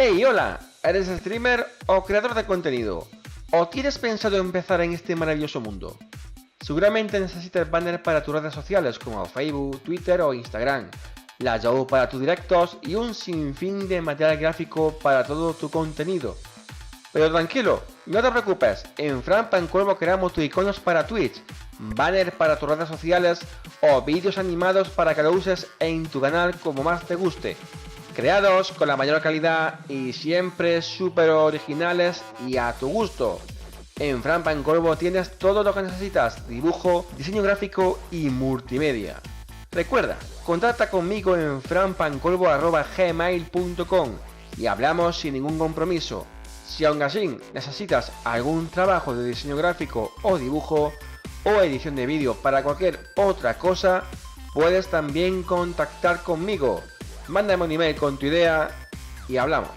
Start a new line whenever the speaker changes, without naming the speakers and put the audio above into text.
Hey, hola, ¿eres streamer o creador de contenido? ¿O tienes pensado empezar en este maravilloso mundo? Seguramente necesitas banner para tus redes sociales como Facebook, Twitter o Instagram, la Yahoo para tus directos y un sinfín de material gráfico para todo tu contenido. Pero tranquilo, no te preocupes, en Fran Pancuervo creamos tus iconos para Twitch, banner para tus redes sociales o vídeos animados para que lo uses en tu canal como más te guste. Creados con la mayor calidad y siempre súper originales y a tu gusto. En Fran Pancorvo tienes todo lo que necesitas: dibujo, diseño gráfico y multimedia. Recuerda, contacta conmigo en franpancorvo@gmail.com y hablamos sin ningún compromiso. Si aún así necesitas algún trabajo de diseño gráfico o dibujo o edición de vídeo para cualquier otra cosa, puedes también contactar conmigo. Mándame un email con tu idea y hablamos.